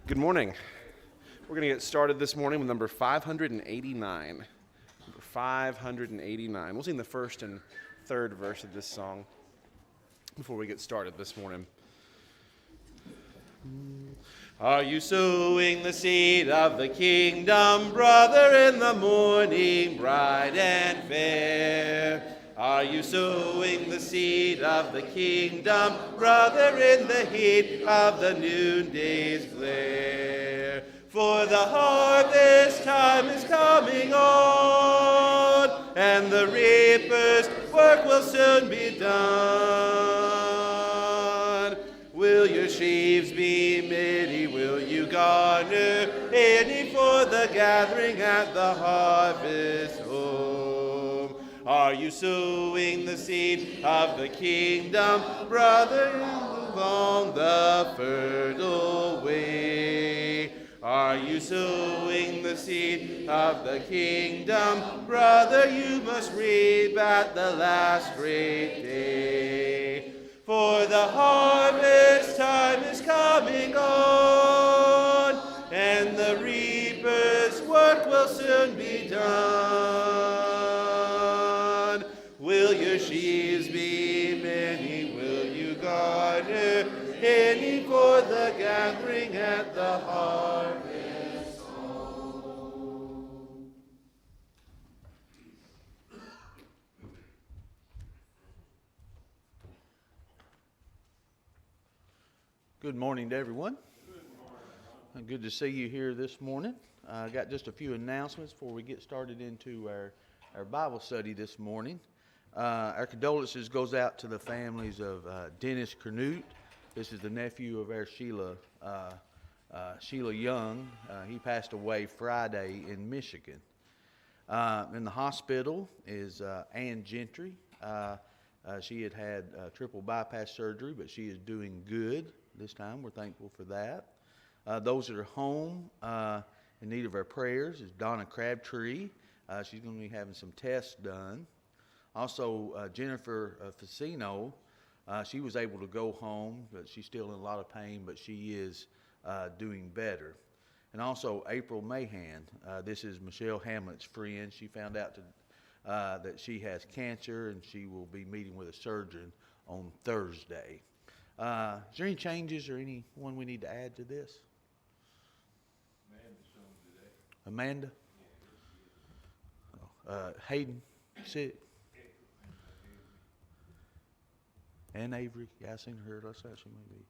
Good morning. We're going to get started this morning with number 589. Number 589. We'll sing the first and third verse of this song before we get started this morning. Are you sowing the seed of the kingdom, brother, in the morning bright and fair? Are you sowing the seed of the kingdom, brother, in the heat of the noonday's glare? For the harvest time is coming on, and the reaper's work will soon be done. Will your sheaves be many? Will you garner any for the gathering at the harvest home? Are you sowing the seed of the kingdom, brother, along the fertile way? Are you sowing the seed of the kingdom, brother? You must reap at the last great day. For the harvest time is coming on, and the reaper's work will soon be done. Will your sheaves be many? Will you garner any for the gathering at the harvest home? Good morning to everyone. Good to see you here this morning. I got just a few announcements before we get started into our Bible study this morning. Our condolences goes out to the families of Dennis Canute. This is the nephew of our Sheila Young. He passed away Friday in Michigan. In the hospital is Ann Gentry. She had triple bypass surgery, but she is doing good this time. We're thankful for that. Those that are home in need of our prayers is Donna Crabtree. She's going to be having some tests done. Also, Jennifer Facino, she was able to go home, but she's still in a lot of pain, but she is doing better. And also April Mahan, this is Michelle Hamlet's friend. She found out that she has cancer, and she will be meeting with a surgeon on Thursday. Is there any changes or anyone we need to add to this? Amanda's home today. Amanda? Hayden, sick? And Avery. Yeah, I seen her last night. She may be.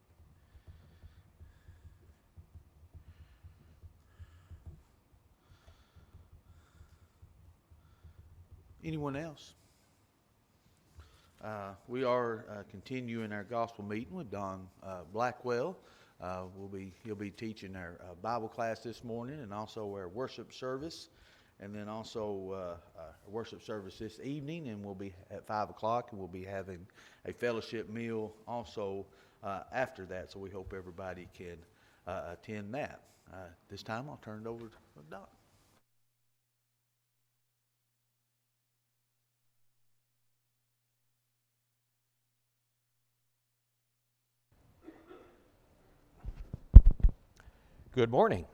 Anyone else? We are continuing our gospel meeting with Don Blackwell. He'll be teaching our Bible class this morning, and also our worship service, and then also our worship service this evening, and we'll be at 5 o'clock, and we'll be having a fellowship meal also after that. So we hope everybody can attend that. This time I'll turn it over to Don. Good morning.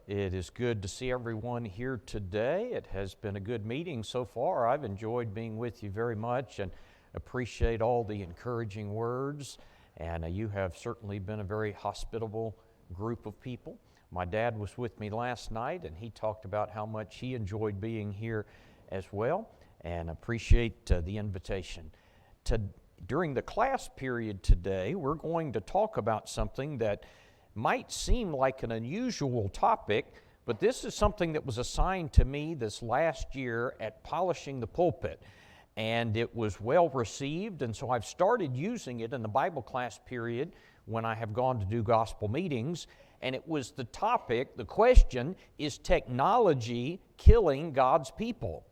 It is good to see everyone here today. It has been a good meeting so far. I've enjoyed being with you very much and appreciate all the encouraging words. And you have certainly been a very hospitable group of people. My dad was with me last night, and he talked about how much he enjoyed being here as well, and appreciate the invitation. During the class period today, we're going to talk about something that might seem like an unusual topic, but this is something that was assigned to me this last year at Polishing the Pulpit, and it was well received, and so I've started using it in the Bible class period when I have gone to do gospel meetings, and it was the topic, the question, is technology killing God's people?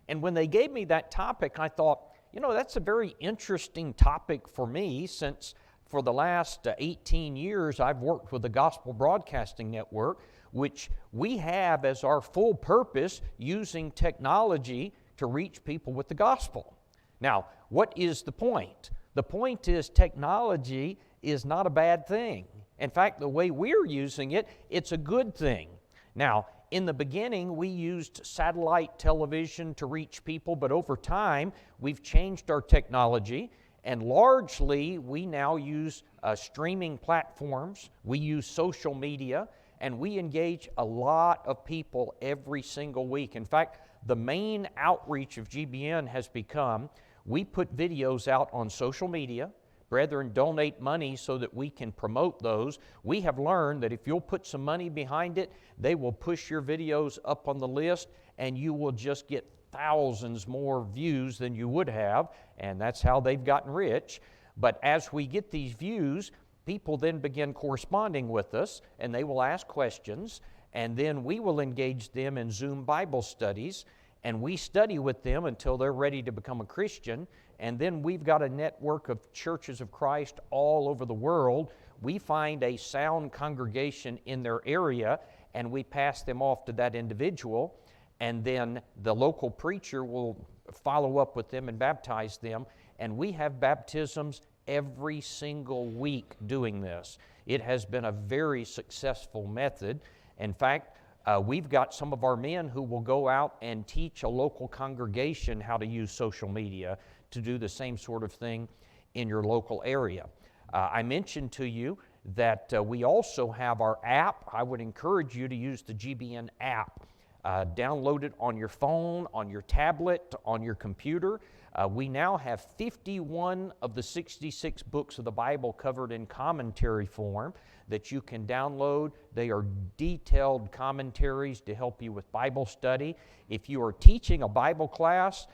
And when they gave me that topic, I thought, that's a very interesting topic for me, since for the last 18 years, I've worked with the Gospel Broadcasting Network, which we have as our full purpose using technology to reach people with the gospel. Now, what is the point? The point is technology is not a bad thing. In fact, the way we're using it, it's a good thing. Now, in the beginning, we used satellite television to reach people, but over time, we've changed our technology, and largely, we now use streaming platforms, we use social media, and we engage a lot of people every single week. In fact, the main outreach of GBN has become, we put videos out on social media. Brethren donate money so that we can promote those. We have learned that if you'll put some money behind it, they will push your videos up on the list, and you will just get thousands more views than you would have, and that's how they've gotten rich. But as we get these views, people then begin corresponding with us, and they will ask questions, and then we will engage them in Zoom Bible studies, and we study with them until they're ready to become a Christian. And then we've got a network of churches of Christ all over the world. We find a sound congregation in their area, and we pass them off to that individual, and then the local preacher will follow up with them and baptize them. And we have baptisms every single week doing this. It has been a very successful method. In fact, we've got some of our men who will go out and teach a local congregation how to use social media to do the same sort of thing in your local area. I mentioned to you that we also have our app. I would encourage you to use the GBN app. Download it on your phone, on your tablet, on your computer. We now have 51 of the 66 books of the Bible covered in commentary form that you can download. They are detailed commentaries to help you with Bible study. If you are teaching a Bible class,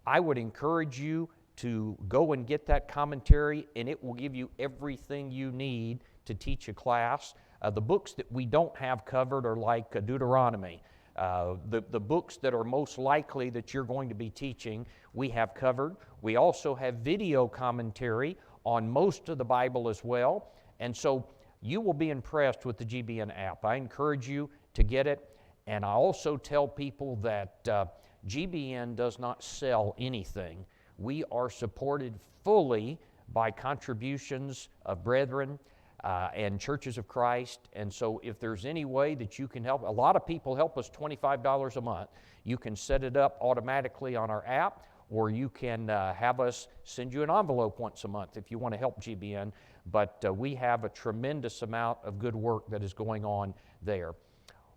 I would encourage you to go and get that commentary, and it will give you everything you need to teach a class. The books that we don't have covered are like Deuteronomy. The books that are most likely that you're going to be teaching, we have covered. We also have video commentary on most of the Bible as well. And so you will be impressed with the GBN app. I encourage you to get it. And I also tell people that GBN does not sell anything. We are supported fully by contributions of brethren and churches of Christ. And so if there's any way that you can help, a lot of people help us $25 a month. You can set it up automatically on our app, or you can have us send you an envelope once a month if you want to help GBN. But we have a tremendous amount of good work that is going on there.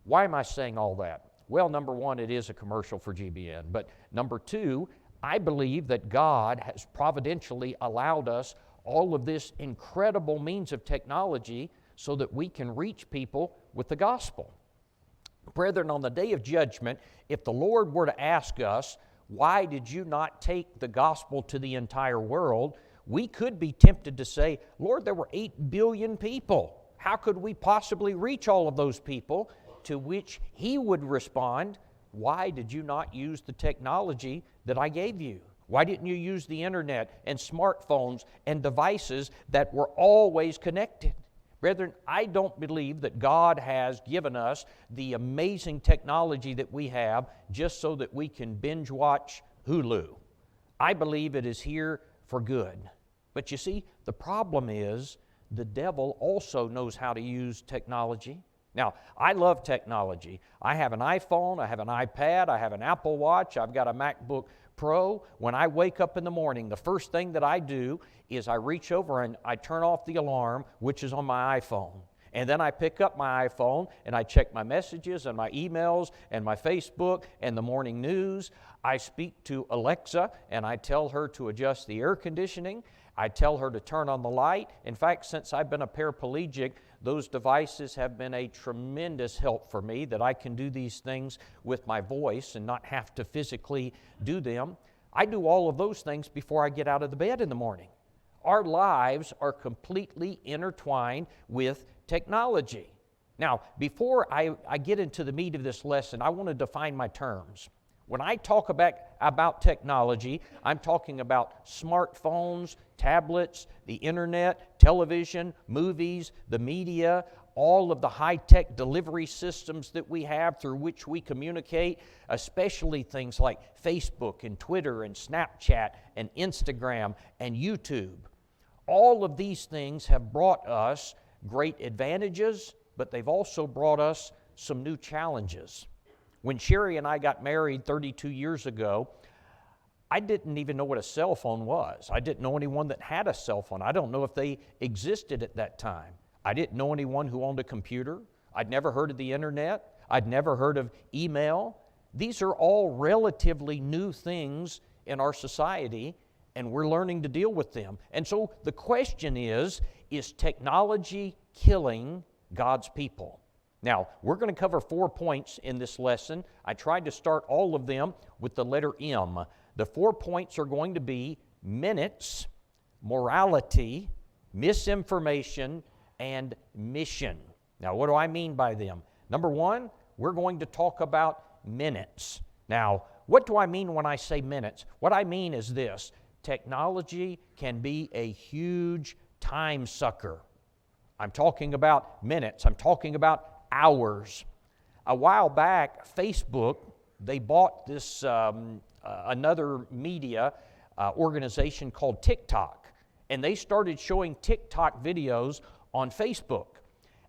Why am I saying all that? Well, number one, it is a commercial for GBN. But number two, I believe that God has providentially allowed us all of this incredible means of technology so that we can reach people with the gospel. Brethren, on the day of judgment, if the Lord were to ask us, why did you not take the gospel to the entire world? We could be tempted to say, Lord, there were 8 billion people. How could we possibly reach all of those people? To which He would respond, why did you not use the technology that I gave you? Why didn't you use the internet and smartphones and devices that were always connected? Brethren, I don't believe that God has given us the amazing technology that we have just so that we can binge watch Hulu. I believe it is here for good. But you see, the problem is the devil also knows how to use technology. Now, I love technology. I have an iPhone, I have an iPad, I have an Apple Watch, I've got a MacBook Pro. When I wake up in the morning, the first thing that I do is I reach over and I turn off the alarm, which is on my iPhone. And then I pick up my iPhone and I check my messages and my emails and my Facebook and the morning news. I speak to Alexa and I tell her to adjust the air conditioning. I tell her to turn on the light. In fact, since I've been a paraplegic, those devices have been a tremendous help for me, that I can do these things with my voice and not have to physically do them. I do all of those things before I get out of the bed in the morning. Our lives are completely intertwined with technology. Now, before I get into the meat of this lesson, I want to define my terms. When I talk about technology, I'm talking about smartphones, tablets, the internet, television, movies, the media, all of the high-tech delivery systems that we have through which we communicate, especially things like Facebook and Twitter and Snapchat and Instagram and YouTube. All of these things have brought us great advantages, but they've also brought us some new challenges. When Sherry and I got married 32 years ago, I didn't even know what a cell phone was. I didn't know anyone that had a cell phone. I don't know if they existed at that time. I didn't know anyone who owned a computer. I'd never heard of the internet. I'd never heard of email. These are all relatively new things in our society, and we're learning to deal with them. And so the question is technology killing God's people? Now, we're going to cover 4 points in this lesson. I tried to start all of them with the letter M. The 4 points are going to be minutes, morality, misinformation, and mission. Now, what do I mean by them? Number one, we're going to talk about minutes. Now, what do I mean when I say minutes? What I mean is this: technology can be a huge time sucker. I'm talking about minutes. I'm talking about hours. A while back, Facebook, they bought this another media organization called TikTok, and they started showing TikTok videos on Facebook.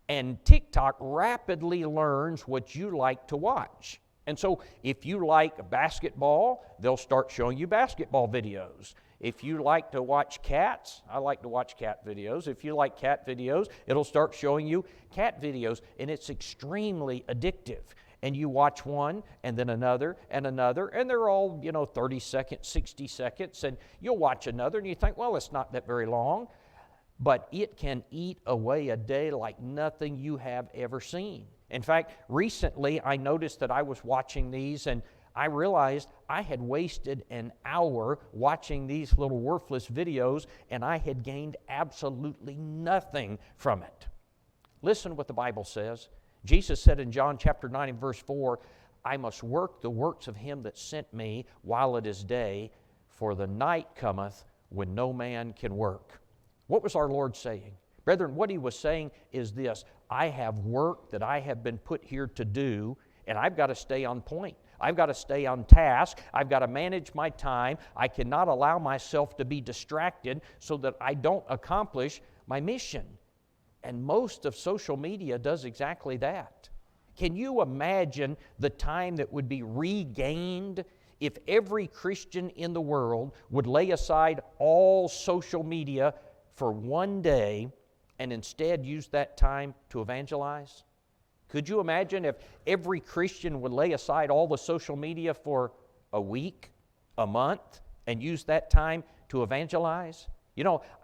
And TikTok rapidly learns what you like to watch. And so if you like basketball, they'll start showing you basketball videos. If you like to watch cats, I like to watch cat videos. If you like cat videos, it'll start showing you cat videos, and it's extremely addictive. And you watch one, and then another, and they're all, 30 seconds, 60 seconds, and you'll watch another, and you think, well, it's not that very long. But it can eat away a day like nothing you have ever seen. In fact, recently I noticed that I was watching these, and I realized I had wasted an hour watching these little worthless videos, and I had gained absolutely nothing from it. Listen to what the Bible says. Jesus said in John chapter 9 and verse 4, I must work the works of him that sent me while it is day, for the night cometh when no man can work. What was our Lord saying? Brethren, what he was saying is this: I have work that I have been put here to do, and I've got to stay on point. I've got to stay on task. I've got to manage my time. I cannot allow myself to be distracted so that I don't accomplish my mission. And most of social media does exactly that. Can you imagine the time that would be regained if every Christian in the world would lay aside all social media for one day and instead use that time to evangelize? Could you imagine if every Christian would lay aside all the social media for a week, a month, and use that time to evangelize?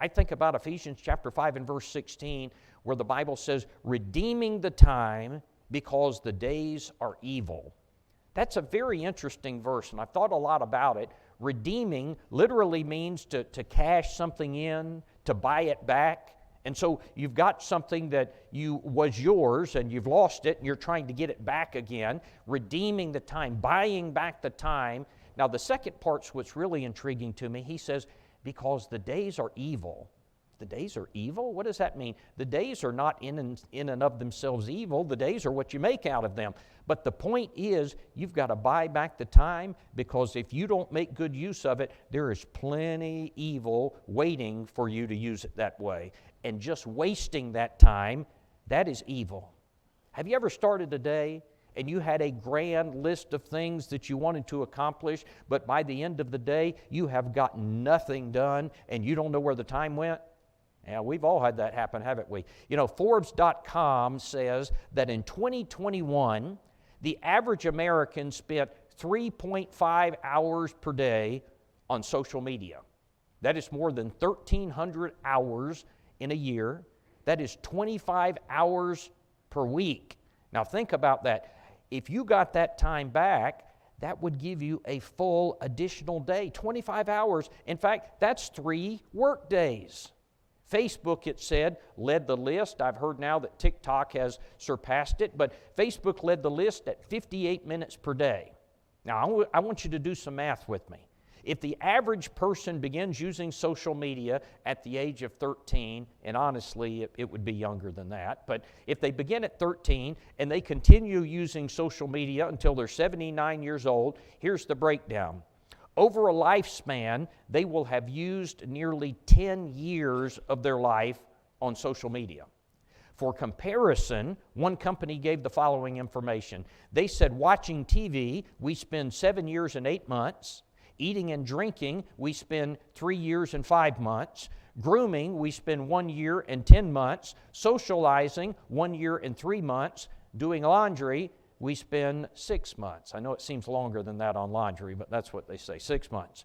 I think about Ephesians chapter 5 and verse 16, where the Bible says, redeeming the time because the days are evil. That's a very interesting verse, and I've thought a lot about it. Redeeming literally means to cash something in, to buy it back. And so you've got something that was yours and you've lost it and you're trying to get it back again. Redeeming the time, buying back the time. Now the second part's what's really intriguing to me. He says, because the days are evil. The days are evil? What does that mean? The days are not in and of themselves evil. The days are what you make out of them. But the point is, you've got to buy back the time, because if you don't make good use of it, there is plenty evil waiting for you to use it that way. And just wasting that time, that is evil. Have you ever started a day and you had a grand list of things that you wanted to accomplish, but by the end of the day, you have gotten nothing done and you don't know where the time went? Yeah, we've all had that happen, haven't we? Forbes.com says that in 2021, the average American spent 3.5 hours per day on social media. That is more than 1,300 hours in a year. That is 25 hours per week. Now think about that. If you got that time back, that would give you a full additional day, 25 hours. In fact, that's 3 work days. Facebook, it said, led the list. I've heard now that TikTok has surpassed it, but Facebook led the list at 58 minutes per day. Now, I want you to do some math with me. If the average person begins using social media at the age of 13, and honestly, it would be younger than that, but if they begin at 13 and they continue using social media until they're 79 years old, here's the breakdown. Over a lifespan, they will have used nearly 10 years of their life on social media. For comparison, one company gave the following information. They said watching TV, we spend 7 years and 8 months. Eating and drinking, we spend 3 years and 5 months. Grooming, we spend 1 year and 10 months. Socializing, 1 year and 3 months. Doing laundry, we spend 6 months. I know it seems longer than that on laundry, but that's what they say, 6 months.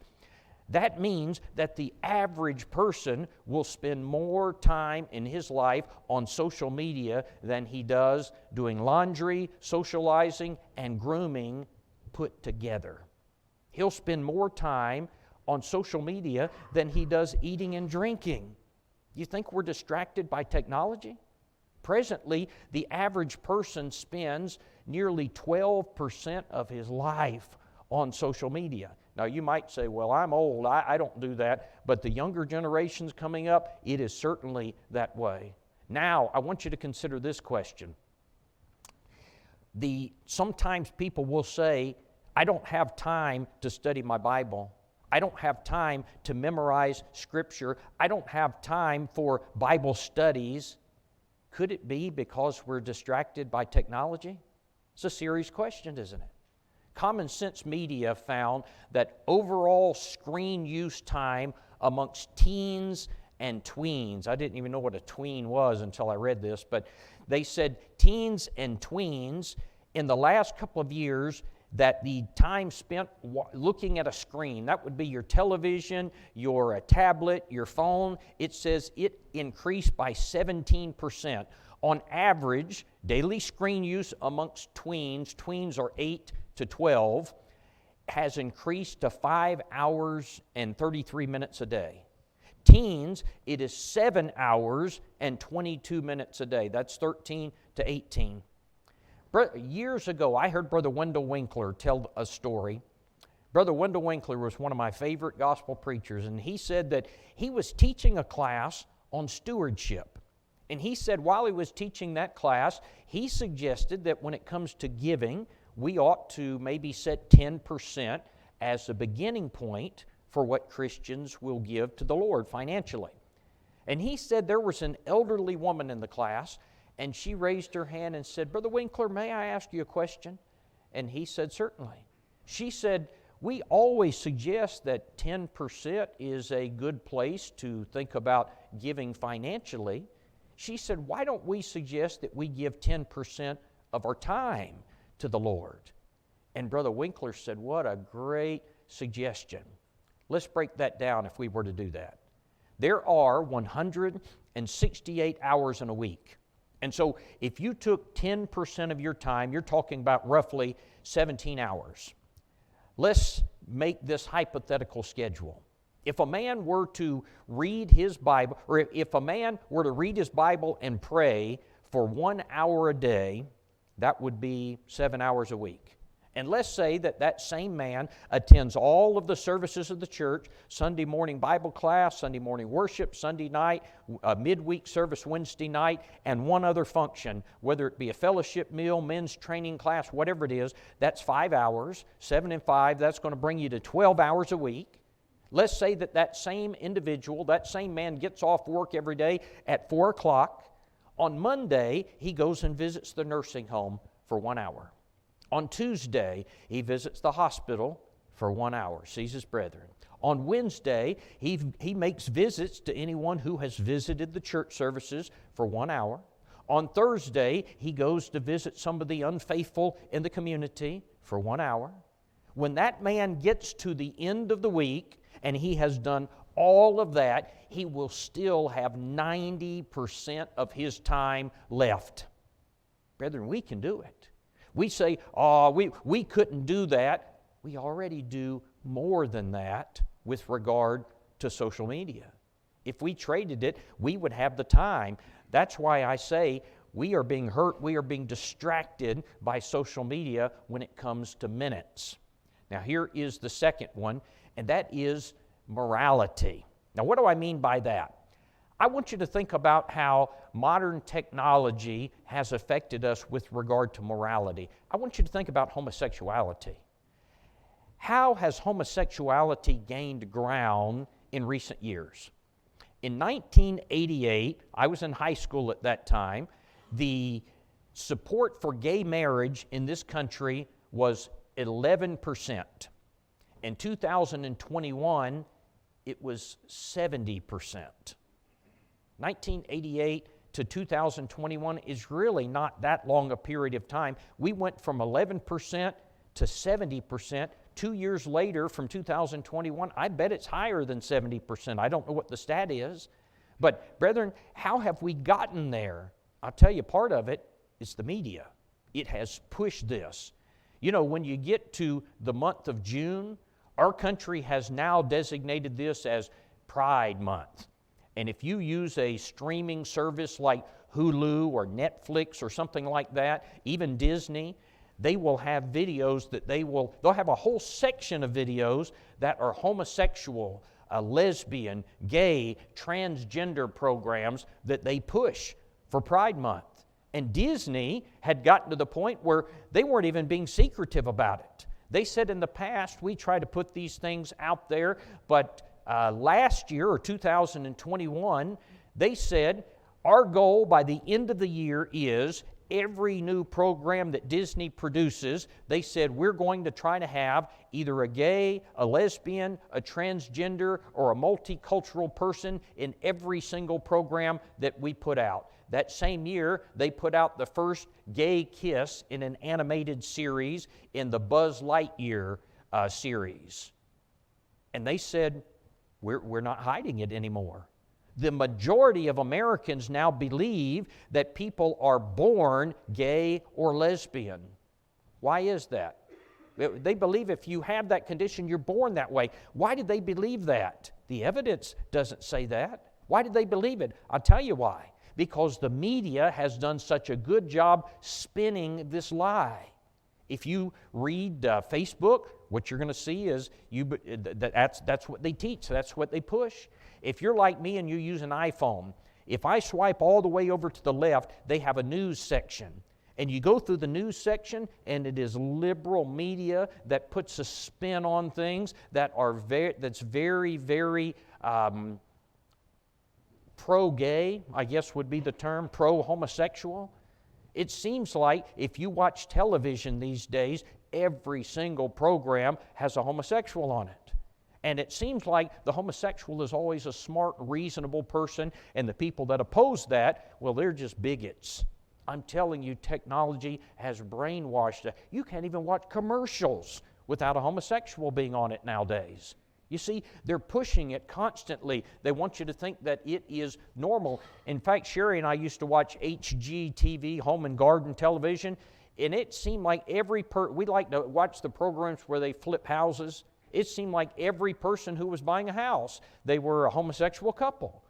That means that the average person will spend more time in his life on social media than he does doing laundry, socializing, and grooming put together. He'll spend more time on social media than he does eating and drinking. You think we're distracted by technology? Presently, the average person spends nearly 12% of his life on social media. Now, you might say, well, I'm old, I don't do that, but the younger generations coming up, it is certainly that way. Now, I want you to consider this question. Sometimes people will say, I don't have time to study my Bible. I don't have time to memorize Scripture. I don't have time for Bible studies. Could it be because we're distracted by technology? It's a serious question, isn't it? Common Sense Media found that overall screen use time amongst teens and tweens, I didn't even know what a tween was until I read this, but they said teens and tweens in the last couple of years, that the time spent looking at a screen, that would be your television, your tablet, your phone, it says it increased by 17%. On average, daily screen use amongst tweens are 8 to 12, has increased to 5 hours and 33 minutes a day. Teens, it is 7 hours and 22 minutes a day. That's 13 to 18. Years ago, I heard Brother Wendell Winkler tell a story. Brother Wendell Winkler was one of my favorite gospel preachers, and he said that he was teaching a class on stewardship. And he said while he was teaching that class, he suggested that when it comes to giving, we ought to maybe set 10% as a beginning point for what Christians will give to the Lord financially. And he said there was an elderly woman in the class, and she raised her hand and said, Brother Winkler, may I ask you a question? And he said, certainly. She said, we always suggest that 10% is a good place to think about giving financially. She said, why don't we suggest that we give 10% of our time to the Lord? And Brother Winkler said, what a great suggestion. Let's break that down if we were to do that. There are 168 hours in a week. And so if you took 10% of your time, you're talking about roughly 17 hours. Let's make this hypothetical schedule. If a man were to read his Bible, or if a man were to read his Bible and pray for 1 hour a day, that would be 7 hours a week. And let's say that that same man attends all of the services of the church, Sunday morning Bible class, Sunday morning worship, Sunday night, midweek service Wednesday night, and one other function, whether it be a fellowship meal, men's training class, whatever it is, that's 5 hours. 7 and 5, that's going to bring you to 12 hours a week. Let's say that that same individual, that same man gets off work every day at 4 o'clock. On Monday, he goes and visits the nursing home for 1 hour. On Tuesday, he visits the hospital for 1 hour, sees his brethren. On Wednesday, he makes visits to anyone who has visited the church services for 1 hour. On Thursday, he goes to visit some of the unfaithful in the community for 1 hour. When that man gets to the end of the week and he has done all of that, he will still have 90% of his time left. Brethren, we can do it. We say, we couldn't do that. We already do more than that with regard to social media. If we traded it, we would have the time. That's why I say we are being hurt, we are being distracted by social media when it comes to minutes. Now here is the second one, and that is morality. Now what do I mean by that? I want you to think about how modern technology has affected us with regard to morality. I want you to think about homosexuality. How has homosexuality gained ground in recent years? In 1988, I was in high school at that time, the support for gay marriage in this country was 11%. In 2021, it was 70%. 1988 to 2021 is really not that long a period of time. We went from 11% to 70%. 2 years later, from 2021, I bet it's higher than 70%. I don't know what the stat is. But, brethren, how have we gotten there? I'll tell you, part of it is the media. It has pushed this. You know, when you get to the month of June, our country has now designated this as Pride Month. And if you use a streaming service like Hulu or Netflix or something like that, even Disney, they will have videos that they'll have a whole section of videos that are homosexual, lesbian, gay, transgender programs that they push for Pride Month. And Disney had gotten to the point where they weren't even being secretive about it. They said in the past, we try to put these things out there, but last year, or 2021, they said, our goal by the end of the year is every new program that Disney produces, they said, we're going to try to have either a gay, a lesbian, a transgender, or a multicultural person in every single program that we put out. That same year, they put out the first gay kiss in an animated series in the Buzz Lightyear series. And they said, we're not hiding it anymore. The majority of Americans now believe that people are born gay or lesbian. Why is that? They believe if you have that condition, you're born that way. Why did they believe that? The evidence doesn't say that. Why did they believe it? I'll tell you why. Because the media has done such a good job spinning this lie. If you read Facebook, what you're going to see is that's what they teach, that's what they push. If you're like me and you use an iPhone, if I swipe all the way over to the left, they have a news section. And you go through the news section, and it is liberal media that puts a spin on things that's very, very pro-gay, I guess would be the term, pro-homosexual. It seems like if you watch television these days, every single program has a homosexual on it. And it seems like the homosexual is always a smart, reasonable person, and the people that oppose that, well, they're just bigots. I'm telling you, technology has brainwashed it. You can't even watch commercials without a homosexual being on it nowadays. You see, they're pushing it constantly. They want you to think that it is normal. In fact, Sherry and I used to watch HGTV, Home and Garden Television, and it seemed like we like to watch the programs where they flip houses. It seemed like every person who was buying a house, they were a homosexual couple.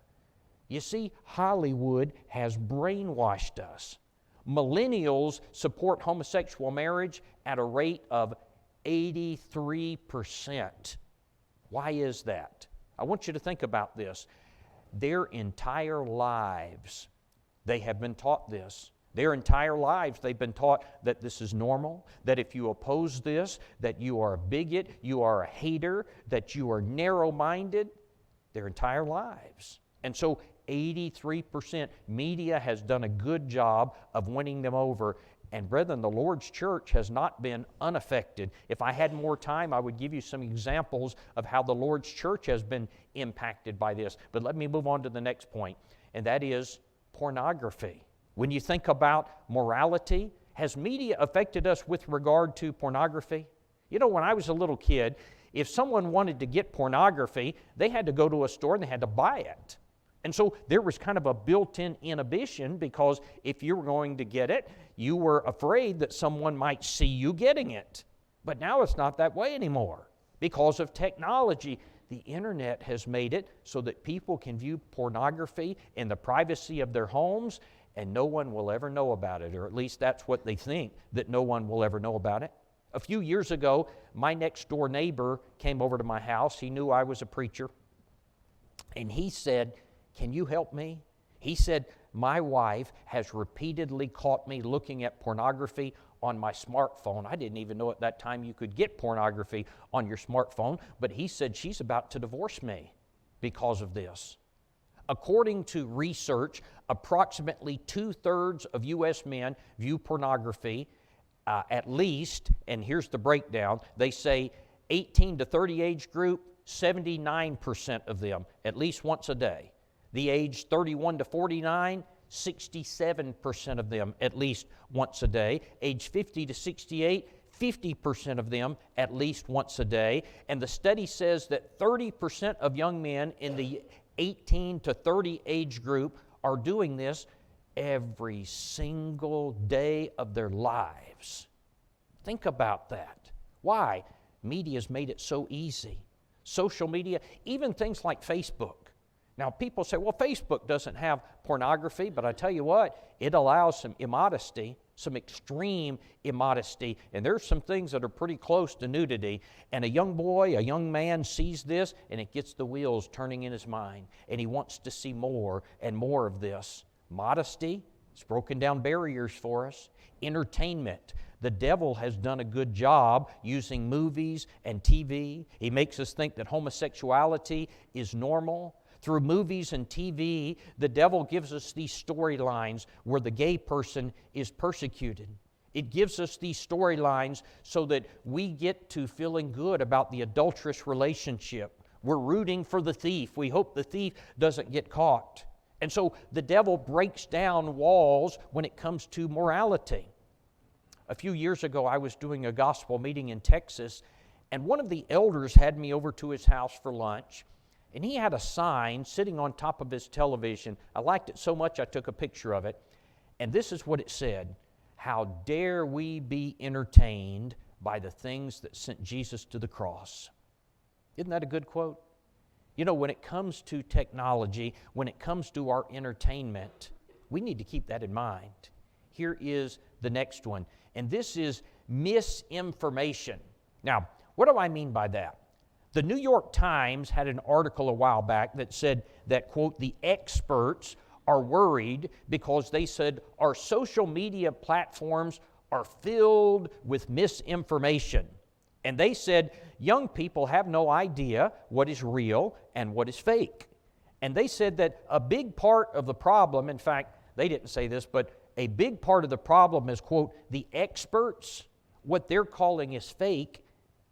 You see, Hollywood has brainwashed us. Millennials support homosexual marriage at a rate of 83%. Why is that? I want you to think about this. Their entire lives, they have been taught this. Their entire lives, they've been taught that this is normal, that if you oppose this, that you are a bigot, you are a hater, that you are narrow-minded, their entire lives. And so 83%, media has done a good job of winning them over. And brethren, the Lord's church has not been unaffected. If I had more time, I would give you some examples of how the Lord's church has been impacted by this. But let me move on to the next point, and that is pornography. When you think about morality, has media affected us with regard to pornography? You know, when I was a little kid, if someone wanted to get pornography, they had to go to a store and they had to buy it. And so there was kind of a built-in inhibition, because if you were going to get it, you were afraid that someone might see you getting it. But now it's not that way anymore. Because of technology, the internet has made it so that people can view pornography in the privacy of their homes, and no one will ever know about it, or at least that's what they think, that no one will ever know about it. A few years ago, my next-door neighbor came over to my house. He knew I was a preacher, and he said, "Can you help me?" He said, "My wife has repeatedly caught me looking at pornography on my smartphone." I didn't even know at that time you could get pornography on your smartphone, but he said she's about to divorce me because of this. according to research, approximately 2/3 of U.S. men view pornography at least, and here's the breakdown, they say 18 to 30 age group, 79% of them at least once a day. The age 31 to 49, 67% of them at least once a day. Age 50 to 68, 50% of them at least once a day. And the study says that 30% of young men in the 18 to 30 age group are doing this every single day of their lives. Think about that. Why? Media's made it so easy. Social media, even things like Facebook. Now, people say, well, Facebook doesn't have pornography, but I tell you what, it allows some immodesty, some extreme immodesty, and there's some things that are pretty close to nudity, and a young boy, a young man sees this, and it gets the wheels turning in his mind, and he wants to see more and more of this. Modesty, it's broken down barriers for us. Entertainment. The devil has done a good job using movies and TV. He makes us think that homosexuality is normal. Through movies and TV, the devil gives us these storylines where the gay person is persecuted. It gives us these storylines so that we get to feeling good about the adulterous relationship. We're rooting for the thief. We hope the thief doesn't get caught. And so the devil breaks down walls when it comes to morality. A few years ago, I was doing a gospel meeting in Texas, and one of the elders had me over to his house for lunch. And he had a sign sitting on top of his television. I liked it so much I took a picture of it. And this is what it said: "How dare we be entertained by the things that sent Jesus to the cross?" Isn't that a good quote? You know, when it comes to technology, when it comes to our entertainment, we need to keep that in mind. Here is the next one, and this is misinformation. Now, what do I mean by that? The New York Times had an article a while back that said that, quote, the experts are worried because they said our social media platforms are filled with misinformation. And they said young people have no idea what is real and what is fake. And they said that a big part of the problem, in fact, they didn't say this, but a big part of the problem is, quote, the experts, what they're calling is fake,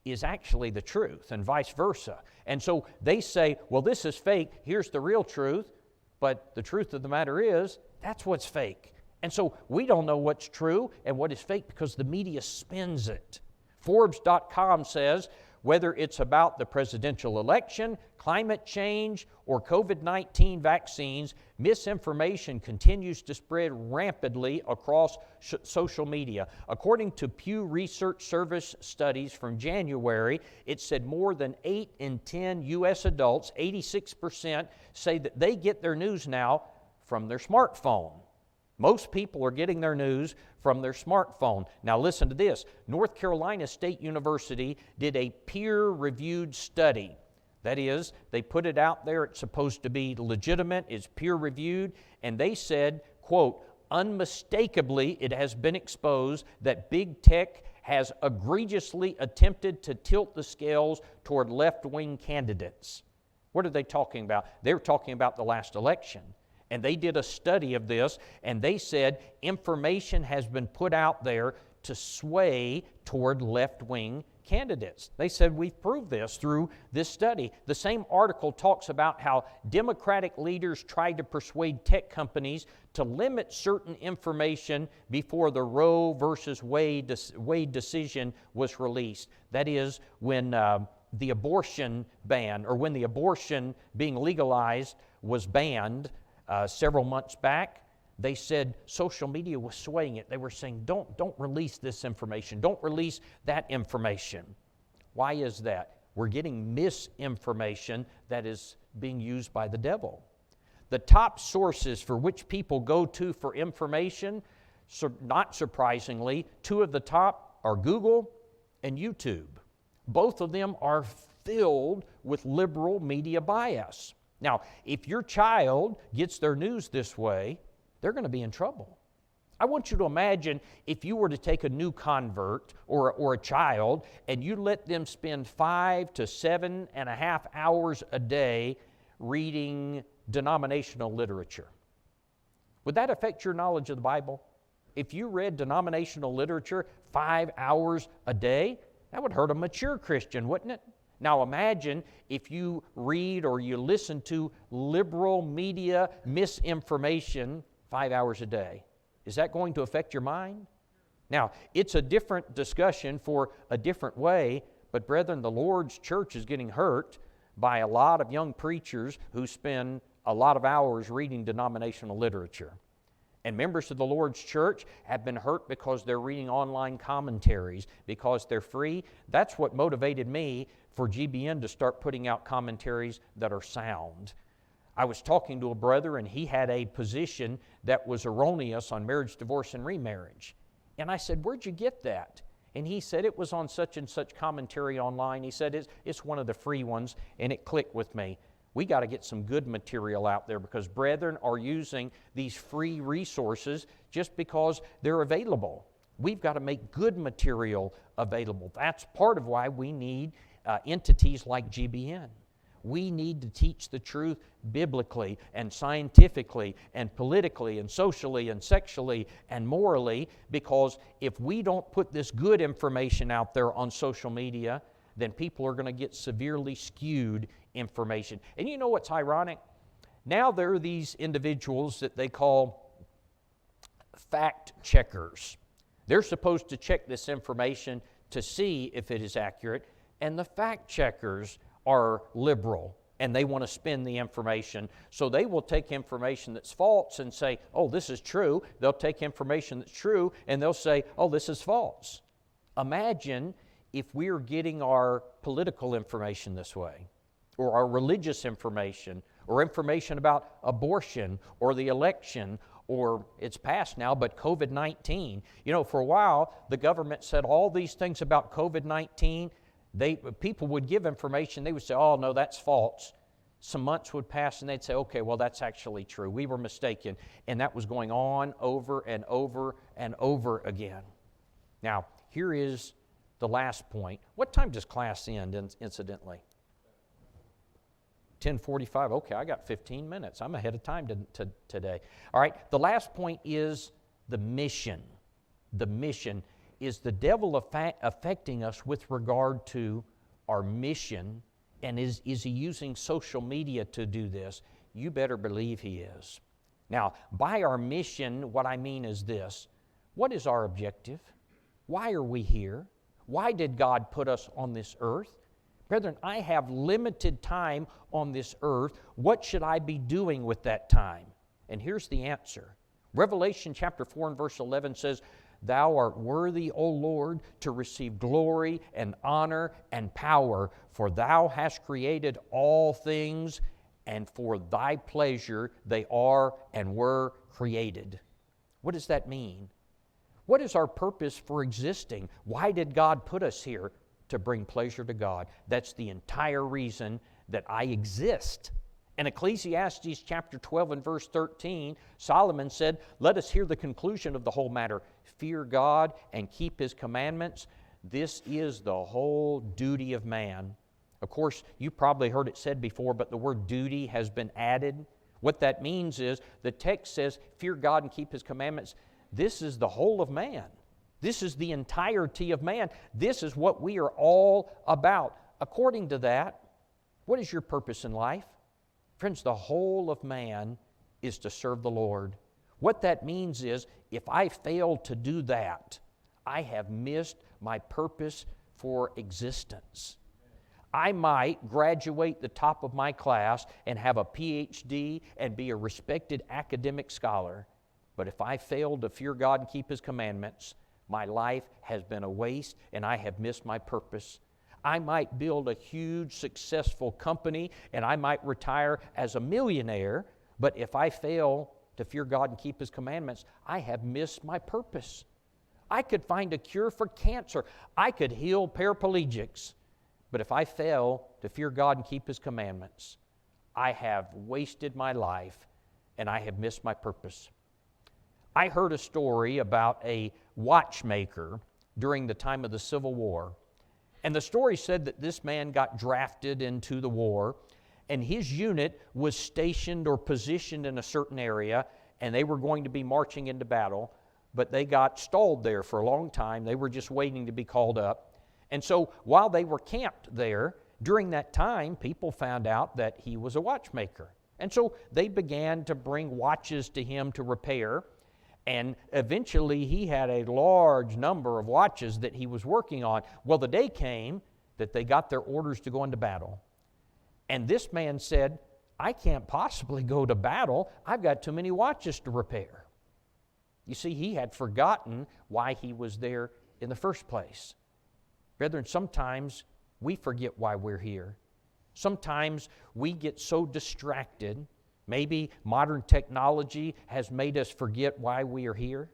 is actually the truth, and vice versa. And so they say, well, this is fake, here's the real truth, but the truth of the matter is, that's what's fake. And so we don't know what's true and what is fake because the media spins it. Forbes.com says, whether it's about the presidential election, climate change, or COVID-19 vaccines, misinformation continues to spread rapidly across social media. According to Pew Research Service studies from January, it said more than 8 in 10 U.S. adults, 86%, say that they get their news now from their smartphone. Most people are getting their news from their smartphone. Now listen to this. North Carolina State University did a peer-reviewed study. That is, they put it out there, it's supposed to be legitimate, it's peer-reviewed, and they said, quote, unmistakably it has been exposed that big tech has egregiously attempted to tilt the scales toward left-wing candidates. What are they talking about? They're talking about the last election. And they did a study of this, and they said information has been put out there to sway toward left-wing candidates. They said we've proved this through this study. The same article talks about how Democratic leaders tried to persuade tech companies to limit certain information before the Roe versus Wade decision was released. That is, when the abortion ban, or when the abortion being legalized was banned, several months back, they said social media was swaying it. They were saying, don't release this information. Don't release that information. Why is that? We're getting misinformation that is being used by the devil. The top sources for which people go to for information, not surprisingly, two of the top are Google and YouTube. Both of them are filled with liberal media bias. Now, if your child gets their news this way, they're going to be in trouble. I want you to imagine if you were to take a new convert or a child and you let them spend 5 to 7.5 hours a day reading denominational literature? Would that affect your knowledge of the Bible? If you read denominational literature 5 hours a day, that would hurt a mature Christian, wouldn't it? Now imagine if you read or you listen to liberal media misinformation 5 hours a day. Is that going to affect your mind? Now, it's a different discussion for a different way, but brethren, the Lord's church is getting hurt by a lot of young preachers who spend a lot of hours reading denominational literature. And members of the Lord's church have been hurt because they're reading online commentaries, because they're free. That's what motivated me for GBN to start putting out commentaries that are sound. I was talking to a brother, and he had a position that was erroneous on marriage, divorce, and remarriage. And I said, "Where'd you get that?" And he said, "It was on such and such commentary online." He said, it's one of the free ones, and it clicked with me. We got to get some good material out there, because brethren are using these free resources just because they're available. We've got to make good material available. That's part of why we need entities like GBN. We need to teach the truth biblically and scientifically and politically and socially and sexually and morally, because if we don't put this good information out there on social media, then people are going to get severely skewed information. And you know what's ironic? Now there are these individuals that they call fact checkers. They're supposed to check this information to see if it is accurate, and the fact checkers are liberal, and they want to spin the information. So they will take information that's false and say, "Oh, this is true." They'll take information that's true, and they'll say, "Oh, this is false." Imagine if we're getting our political information this way, or our religious information, or information about abortion, or the election, or it's past now, but COVID-19. You know, for a while, the government said all these things about COVID-19. People would give information, they would say, "Oh, no, that's false." Some months would pass and they'd say, "Okay, well, that's actually true. We were mistaken." And that was going on over and over and over again. Now, here is the last point. What time does class end, incidentally? 10:45. Okay, I got 15 minutes. I'm ahead of time today. All right, the last point is the mission. The mission. Is the devil affecting us with regard to our mission, and is he using social media to do this? You better believe he is. Now, by our mission, what I mean is this. What is our objective? Why are we here? Why did God put us on this earth? Brethren, I have limited time on this earth. What should I be doing with that time? And here's the answer. Revelation chapter 4 and verse 11 says, "Thou art worthy, O Lord, to receive glory and honor and power, for Thou hast created all things, and for Thy pleasure they are and were created." What does that mean? What is our purpose for existing? Why did God put us here? To bring pleasure to God. That's the entire reason that I exist. In Ecclesiastes chapter 12 and verse 13, Solomon said, "Let us hear the conclusion of the whole matter. Fear God and keep His commandments. This is the whole duty of man." Of course, you probably heard it said before, but the word duty has been added. What that means is, the text says, fear God and keep His commandments. This is the whole of man. This is the entirety of man. This is what we are all about. According to that, what is your purpose in life? Friends, the whole of man is to serve the Lord. What that means is, if I fail to do that, I have missed my purpose for existence. I might graduate the top of my class and have a PhD and be a respected academic scholar, but if I fail to fear God and keep His commandments, my life has been a waste and I have missed my purpose. I might build a huge, successful company and I might retire as a millionaire, but if I fail to fear God and keep His commandments, I have missed my purpose. I could find a cure for cancer. I could heal paraplegics. But if I fail to fear God and keep His commandments, I have wasted my life and I have missed my purpose. I heard a story about a watchmaker during the time of the Civil War. And the story said that this man got drafted into the war, and his unit was stationed or positioned in a certain area, and they were going to be marching into battle, but they got stalled there for a long time. They were just waiting to be called up. And so while they were camped there, during that time, people found out that he was a watchmaker. And so they began to bring watches to him to repair. And eventually he had a large number of watches that he was working on. Well, the day came that they got their orders to go into battle. And this man said, I can't possibly go to battle. I've got too many watches to repair. You see, he had forgotten why he was there in the first place. Brethren, sometimes we forget why we're here. Sometimes we get so distracted. Maybe modern technology has made us forget why we are here.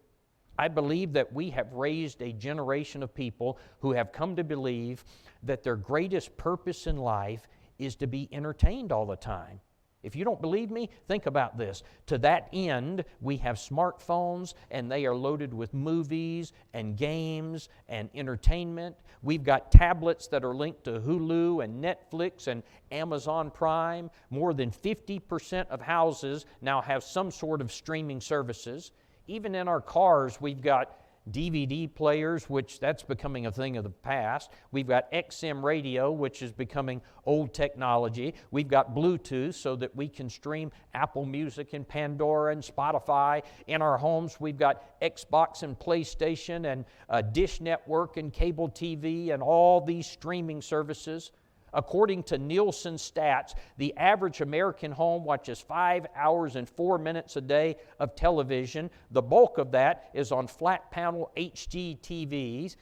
I believe that we have raised a generation of people who have come to believe that their greatest purpose in life is to be entertained all the time. If you don't believe me, think about this. To that end, we have smartphones, and they are loaded with movies and games and entertainment. We've got tablets that are linked to Hulu and Netflix and Amazon Prime. More than 50% of houses now have some sort of streaming services. Even in our cars, we've got DVD players, which that's becoming a thing of the past. We've got XM radio, which is becoming old technology. We've got Bluetooth so that we can stream Apple Music and Pandora and Spotify. In our homes, we've got Xbox and PlayStation and Dish Network and cable TV and all these streaming services. According to Nielsen stats, the average American home watches 5 hours and 4 minutes a day of television. The bulk of that is on flat panel HD TVs.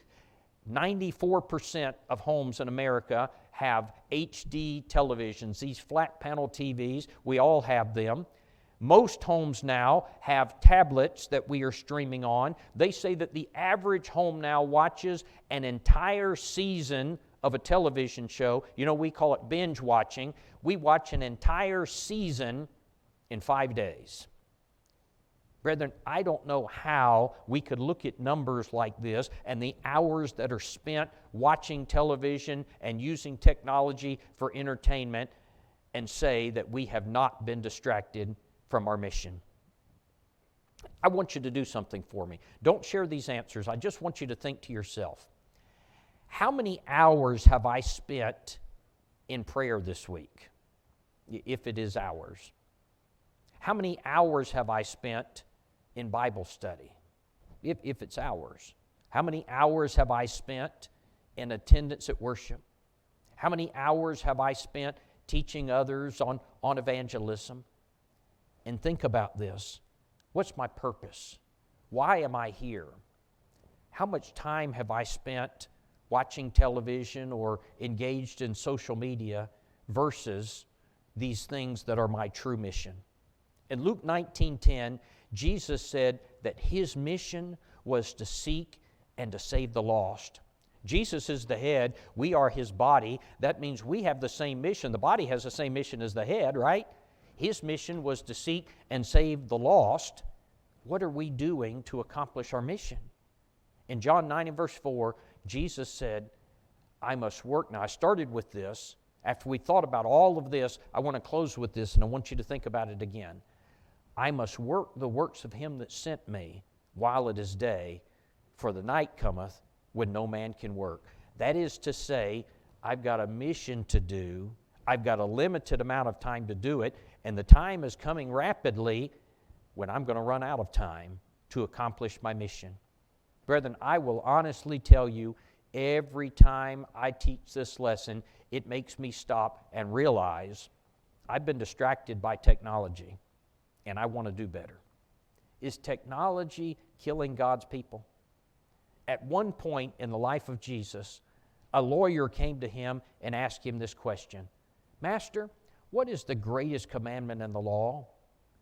94% of homes in America have HD televisions, these flat panel TVs. We all have them. Most homes now have tablets that we are streaming on. They say that the average home now watches an entire season of a television show. You know, we call it binge watching. We watch an entire season in 5 days. Brethren, I don't know how we could look at numbers like this and the hours that are spent watching television and using technology for entertainment and say that we have not been distracted from our mission. I want you to do something for me. Don't share these answers. I just want you to think to yourself, how many hours have I spent in prayer this week, if it is hours? How many hours have I spent in Bible study, if it's hours? How many hours have I spent in attendance at worship? How many hours have I spent teaching others on evangelism? And think about this. What's my purpose? Why am I here? How much time have I spent watching television or engaged in social media versus these things that are my true mission? In Luke 19:10, Jesus said that his mission was to seek and to save the lost. Jesus is the head. We are his body. That means we have the same mission. The body has the same mission as the head, right? His mission was to seek and save the lost. What are we doing to accomplish our mission? In John 9 and verse 4, Jesus said, I must work. Now, I started with this. After we thought about all of this, I want to close with this, and I want you to think about it again. I must work the works of him that sent me while it is day, for the night cometh when no man can work. That is to say, I've got a mission to do. I've got a limited amount of time to do it, and the time is coming rapidly when I'm going to run out of time to accomplish my mission. Brethren, I will honestly tell you, every time I teach this lesson, it makes me stop and realize I've been distracted by technology, and I want to do better. Is technology killing God's people? At one point in the life of Jesus, a lawyer came to him and asked him this question, Master, what is the greatest commandment in the law?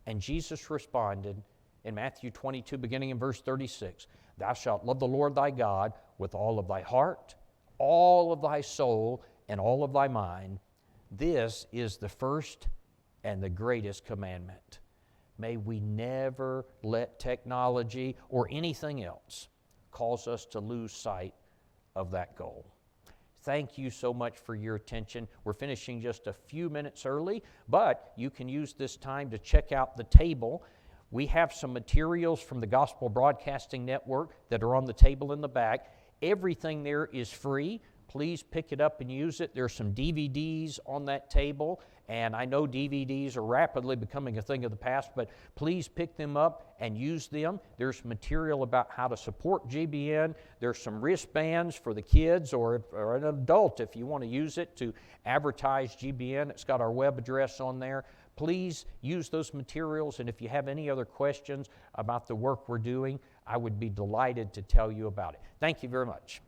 And Jesus responded in Matthew 22, beginning in verse 36, Thou shalt love the Lord thy God with all of thy heart, all of thy soul, and all of thy mind. This is the first and the greatest commandment. May we never let technology or anything else cause us to lose sight of that goal. Thank you so much for your attention. We're finishing just a few minutes early, but you can use this time to check out the table. We have some materials from the Gospel Broadcasting Network that are on the table in the back. Everything there is free. Please pick it up and use it. There's some DVDs on that table, and I know DVDs are rapidly becoming a thing of the past, but please pick them up and use them. There's material about how to support GBN. There's some wristbands for the kids or an adult if you want to use it to advertise GBN. It's got our web address on there. Please use those materials, and if you have any other questions about the work we're doing, I would be delighted to tell you about it. Thank you very much.